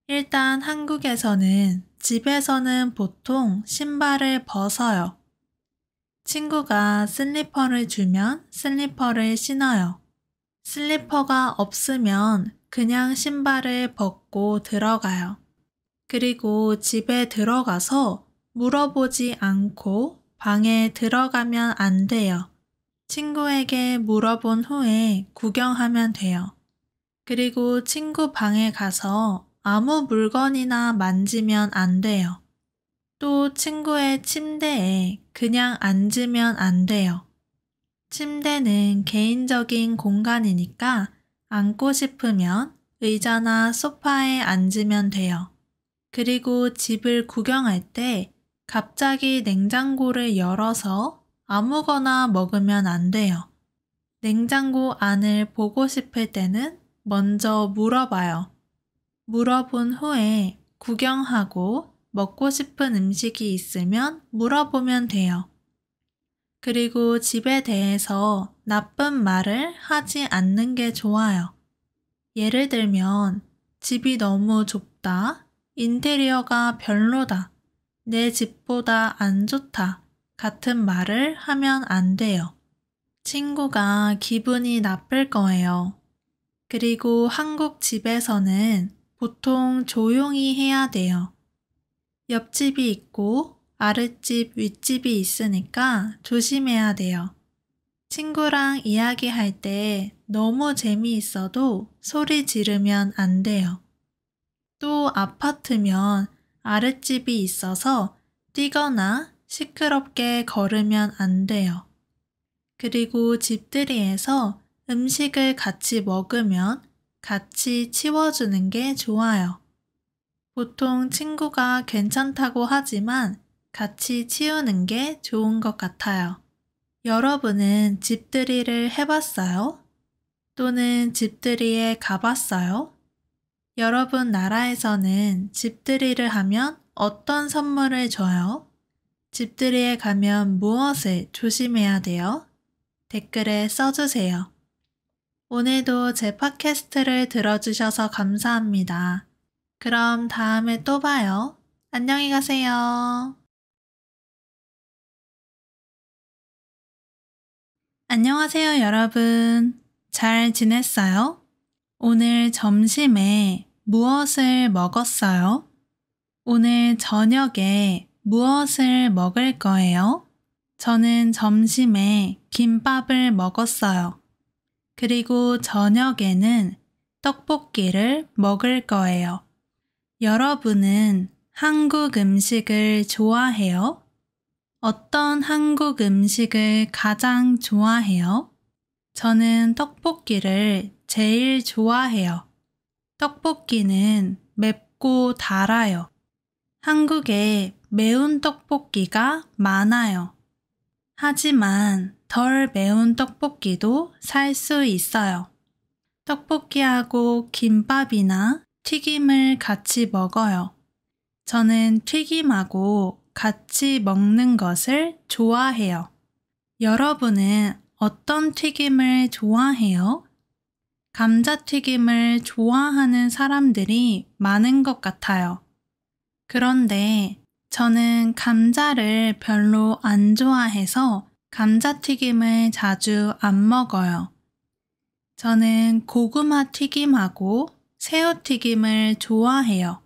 일단 한국에서는 집에서는 보통 신발을 벗어요. 친구가 슬리퍼를 주면 슬리퍼를 신어요. 슬리퍼가 없으면 그냥 신발을 벗고 들어가요. 그리고 집에 들어가서 물어보지 않고 방에 들어가면 안 돼요. 친구에게 물어본 후에 구경하면 돼요. 그리고 친구 방에 가서 아무 물건이나 만지면 안 돼요. 또 친구의 침대에 그냥 앉으면 안 돼요. 침대는 개인적인 공간이니까 앉고 싶으면 의자나 소파에 앉으면 돼요. 그리고 집을 구경할 때 갑자기 냉장고를 열어서 아무거나 먹으면 안 돼요. 냉장고 안을 보고 싶을 때는 먼저 물어봐요. 물어본 후에 구경하고 먹고 싶은 음식이 있으면 물어보면 돼요. 그리고 집에 대해서 나쁜 말을 하지 않는 게 좋아요. 예를 들면 집이 너무 좁다, 인테리어가 별로다, 내 집보다 안 좋다 같은 말을 하면 안 돼요. 친구가 기분이 나쁠 거예요. 그리고 한국 집에서는 보통 조용히 해야 돼요. 옆집이 있고 아랫집, 윗집이 있으니까 조심해야 돼요. 친구랑 이야기할 때 너무 재미있어도 소리 지르면 안 돼요. 또 아파트면 아랫집이 있어서 뛰거나 시끄럽게 걸으면 안 돼요. 그리고 집들이에서 음식을 같이 먹으면 같이 치워주는 게 좋아요. 보통 친구가 괜찮다고 하지만 같이 치우는 게 좋은 것 같아요. 여러분은 집들이를 해봤어요? 또는 집들이에 가봤어요? 여러분 나라에서는 집들이를 하면 어떤 선물을 줘요? 집들이에 가면 무엇을 조심해야 돼요? 댓글에 써주세요. 오늘도 제 팟캐스트를 들어주셔서 감사합니다. 그럼 다음에 또 봐요. 안녕히 가세요. 안녕하세요, 여러분. 잘 지냈어요? 오늘 점심에 무엇을 먹었어요? 오늘 저녁에 무엇을 먹을 거예요? 저는 점심에 김밥을 먹었어요. 그리고 저녁에는 떡볶이를 먹을 거예요. 여러분은 한국 음식을 좋아해요? 어떤 한국 음식을 가장 좋아해요? 저는 떡볶이를 제일 좋아해요. 떡볶이는 맵고 달아요. 한국에 매운 떡볶이가 많아요. 하지만 덜 매운 떡볶이도 살 수 있어요. 떡볶이하고 김밥이나 튀김을 같이 먹어요. 저는 튀김하고 같이 먹는 것을 좋아해요. 여러분은 어떤 튀김을 좋아해요? 감자튀김을 좋아하는 사람들이 많은 것 같아요. 그런데 저는 감자를 별로 안 좋아해서 감자튀김을 자주 안 먹어요. 저는 고구마 튀김하고 새우튀김을 좋아해요.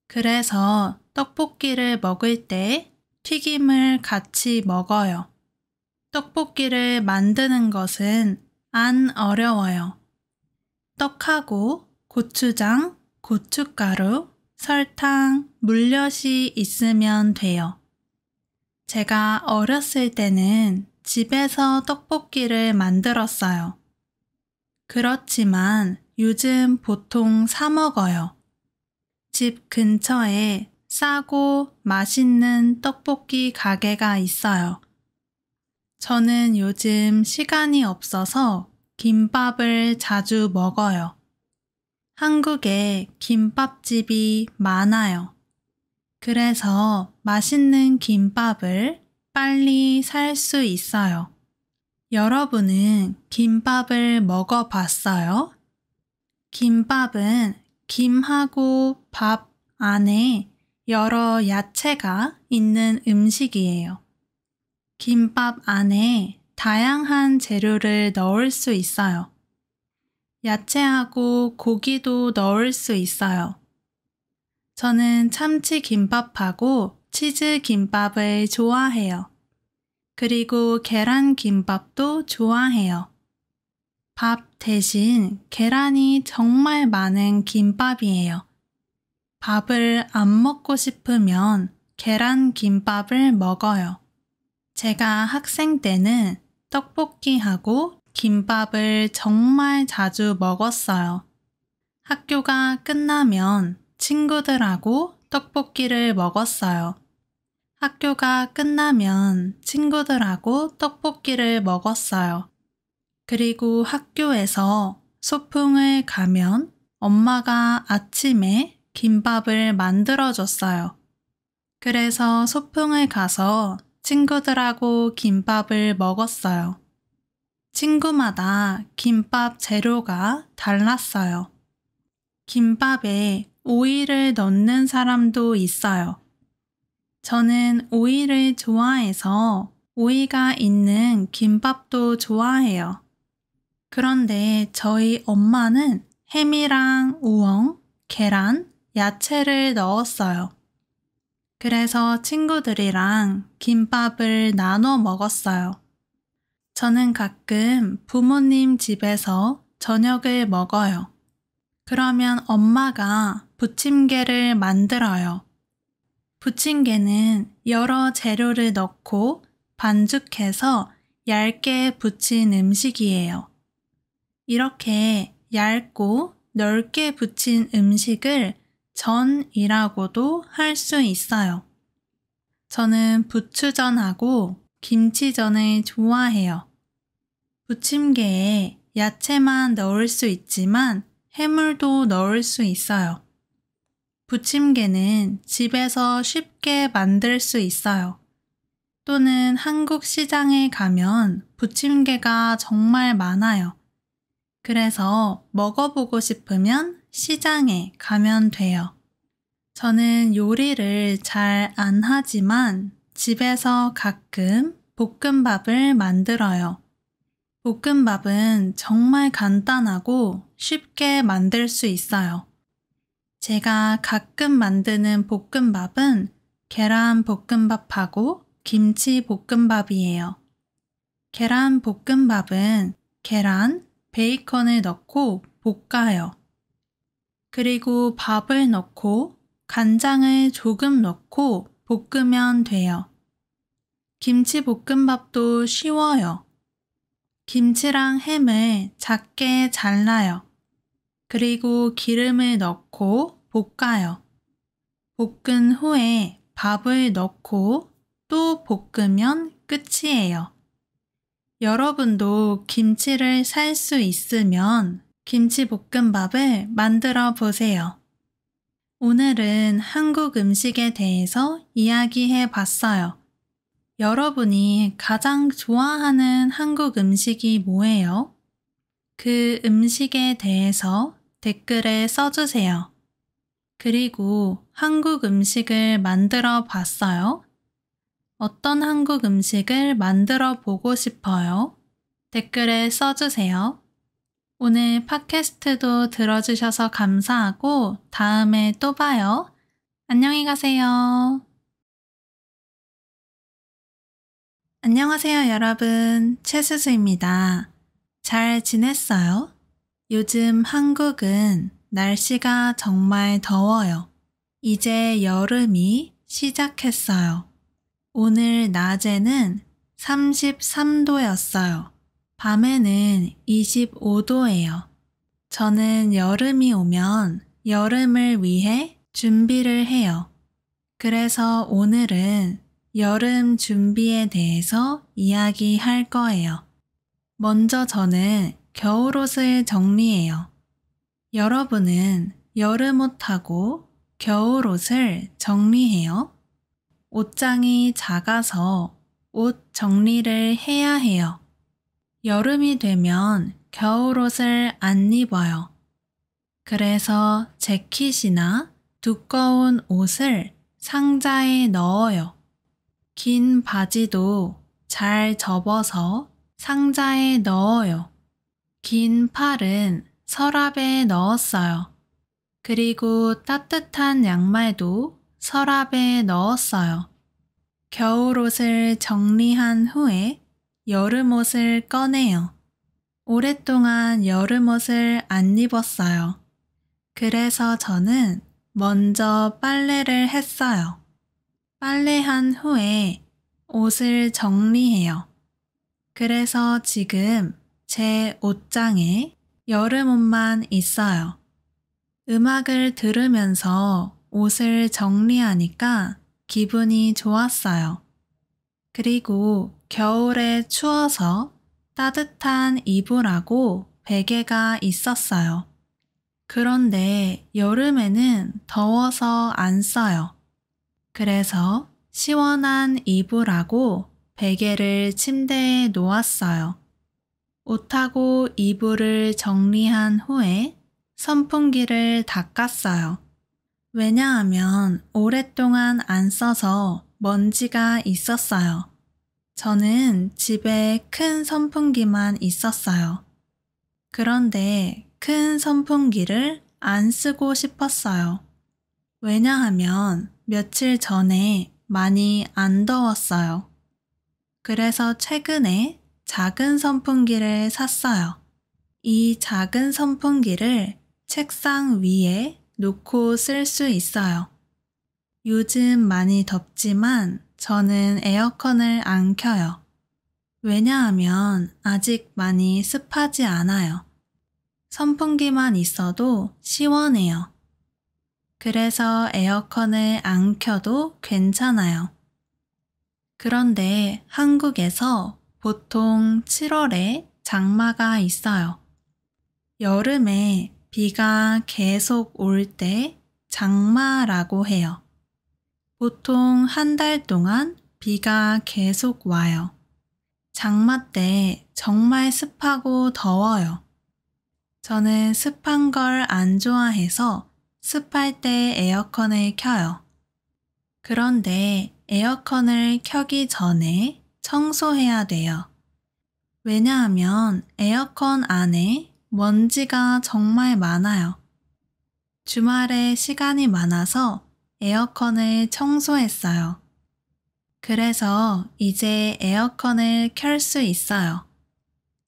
그래서 떡볶이를 먹을 때 튀김을 같이 먹어요. 떡볶이를 만드는 것은 안 어려워요. 떡하고 고추장, 고춧가루, 설탕, 물엿이 있으면 돼요. 제가 어렸을 때는 집에서 떡볶이를 만들었어요. 그렇지만 요즘 보통 사 먹어요. 집 근처에 싸고 맛있는 떡볶이 가게가 있어요. 저는 요즘 시간이 없어서 김밥을 자주 먹어요. 한국에 김밥집이 많아요. 그래서 맛있는 김밥을 빨리 살 수 있어요. 여러분은 김밥을 먹어봤어요? 김밥은 김하고 밥 안에 여러 야채가 있는 음식이에요. 김밥 안에 다양한 재료를 넣을 수 있어요. 야채하고 고기도 넣을 수 있어요. 저는 참치김밥하고 치즈김밥을 좋아해요. 그리고 계란김밥도 좋아해요. 밥 대신 계란이 정말 많은 김밥이에요. 밥을 안 먹고 싶으면 계란김밥을 먹어요. 제가 학생 때는 떡볶이하고 김밥을 정말 자주 먹었어요. 학교가 끝나면 친구들하고 떡볶이를 먹었어요. 학교가 끝나면 친구들하고 떡볶이를 먹었어요. 그리고 학교에서 소풍을 가면 엄마가 아침에 김밥을 만들어줬어요. 그래서 소풍을 가서 친구들하고 김밥을 먹었어요. 친구마다 김밥 재료가 달랐어요. 김밥에 오이를 넣는 사람도 있어요. 저는 오이를 좋아해서 오이가 있는 김밥도 좋아해요. 그런데 저희 엄마는 햄이랑 우엉, 계란, 야채를 넣었어요. 그래서 친구들이랑 김밥을 나눠 먹었어요. 저는 가끔 부모님 집에서 저녁을 먹어요. 그러면 엄마가 부침개를 만들어요. 부침개는 여러 재료를 넣고 반죽해서 얇게 부친 음식이에요. 이렇게 얇고 넓게 부친 음식을 전이라고도 할 수 있어요. 저는 부추전하고 김치전을 좋아해요. 부침개에 야채만 넣을 수 있지만 해물도 넣을 수 있어요. 부침개는 집에서 쉽게 만들 수 있어요. 또는 한국 시장에 가면 부침개가 정말 많아요. 그래서 먹어보고 싶으면 시장에 가면 돼요. 저는 요리를 잘 안 하지만 집에서 가끔 볶음밥을 만들어요. 볶음밥은 정말 간단하고 쉽게 만들 수 있어요. 제가 가끔 만드는 볶음밥은 계란 볶음밥하고 김치 볶음밥이에요. 계란 볶음밥은 계란, 베이컨을 넣고 볶아요. 그리고 밥을 넣고 간장을 조금 넣고 볶으면 돼요. 김치 볶음밥도 쉬워요. 김치랑 햄을 작게 잘라요. 그리고 기름을 넣고 볶아요. 볶은 후에 밥을 넣고 또 볶으면 끝이에요. 여러분도 김치를 살 수 있으면 김치볶음밥을 만들어 보세요. 오늘은 한국 음식에 대해서 이야기해 봤어요. 여러분이 가장 좋아하는 한국 음식이 뭐예요? 그 음식에 대해서 댓글에 써주세요. 그리고 한국 음식을 만들어 봤어요? 어떤 한국 음식을 만들어 보고 싶어요? 댓글에 써주세요. 오늘 팟캐스트도 들어주셔서 감사하고 다음에 또 봐요. 안녕히 가세요. 안녕하세요, 여러분. 최수수입니다. 잘 지냈어요? 요즘 한국은 날씨가 정말 더워요. 이제 여름이 시작했어요. 오늘 낮에는 33도였어요. 밤에는 25도예요. 저는 여름이 오면 여름을 위해 준비를 해요. 그래서 오늘은 여름 준비에 대해서 이야기할 거예요. 먼저 저는 겨울옷을 정리해요. 여러분은 여름옷하고 겨울옷을 정리해요? 옷장이 작아서 옷 정리를 해야 해요. 여름이 되면 겨울옷을 안 입어요. 그래서 재킷이나 두꺼운 옷을 상자에 넣어요. 긴 바지도 잘 접어서 상자에 넣어요. 긴 팔은 서랍에 넣었어요. 그리고 따뜻한 양말도 서랍에 넣었어요. 겨울옷을 정리한 후에 여름옷을 꺼내요. 오랫동안 여름옷을 안 입었어요. 그래서 저는 먼저 빨래를 했어요. 빨래한 후에 옷을 정리해요. 그래서 지금 제 옷장에 여름옷만 있어요. 음악을 들으면서 옷을 정리하니까 기분이 좋았어요. 그리고 겨울에 추워서 따뜻한 이불하고 베개가 있었어요. 그런데 여름에는 더워서 안 써요. 그래서 시원한 이불하고 베개를 침대에 놓았어요. 옷하고 이불을 정리한 후에 선풍기를 닦았어요. 왜냐하면 오랫동안 안 써서 먼지가 있었어요. 저는 집에 큰 선풍기만 있었어요. 그런데 큰 선풍기를 안 쓰고 싶었어요. 왜냐하면 며칠 전에 많이 안 더웠어요. 그래서 최근에 작은 선풍기를 샀어요. 이 작은 선풍기를 책상 위에 놓고 쓸 수 있어요. 요즘 많이 덥지만 저는 에어컨을 안 켜요. 왜냐하면 아직 많이 습하지 않아요. 선풍기만 있어도 시원해요. 그래서 에어컨을 안 켜도 괜찮아요. 그런데 한국에서 보통 7월에 장마가 있어요. 여름에 비가 계속 올 때 장마라고 해요. 보통 한 달 동안 비가 계속 와요. 장마 때 정말 습하고 더워요. 저는 습한 걸 안 좋아해서 습할 때 에어컨을 켜요. 그런데 에어컨을 켜기 전에 청소해야 돼요. 왜냐하면 에어컨 안에 먼지가 정말 많아요. 주말에 시간이 많아서 에어컨을 청소했어요. 그래서 이제 에어컨을 켤 수 있어요.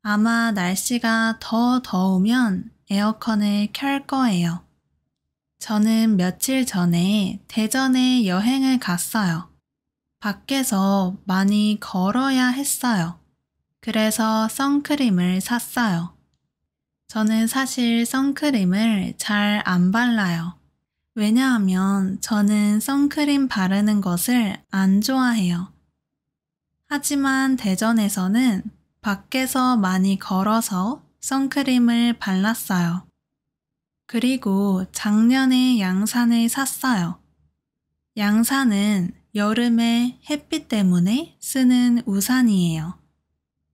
아마 날씨가 더 더우면 에어컨을 켤 거예요. 저는 며칠 전에 대전에 여행을 갔어요. 밖에서 많이 걸어야 했어요. 그래서 선크림을 샀어요. 저는 사실 선크림을 잘 안 발라요. 왜냐하면 저는 선크림 바르는 것을 안 좋아해요. 하지만 대전에서는 밖에서 많이 걸어서 선크림을 발랐어요. 그리고 작년에 양산을 샀어요. 양산은 여름에 햇빛 때문에 쓰는 우산이에요.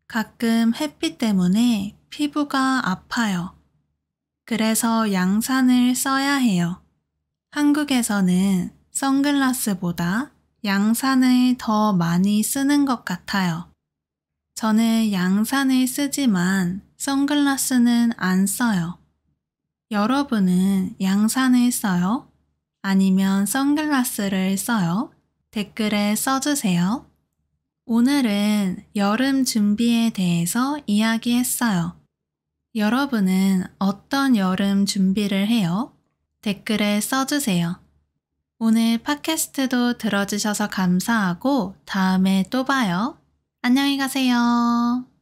가끔 햇빛 때문에 피부가 아파요. 그래서 양산을 써야 해요. 한국에서는 선글라스보다 양산을 더 많이 쓰는 것 같아요. 저는 양산을 쓰지만 선글라스는 안 써요. 여러분은 양산을 써요? 아니면 선글라스를 써요? 댓글에 써주세요. 오늘은 여름 준비에 대해서 이야기했어요. 여러분은 어떤 여름 준비를 해요? 댓글에 써주세요. 오늘 팟캐스트도 들어주셔서 감사하고 다음에 또 봐요. 안녕히 가세요.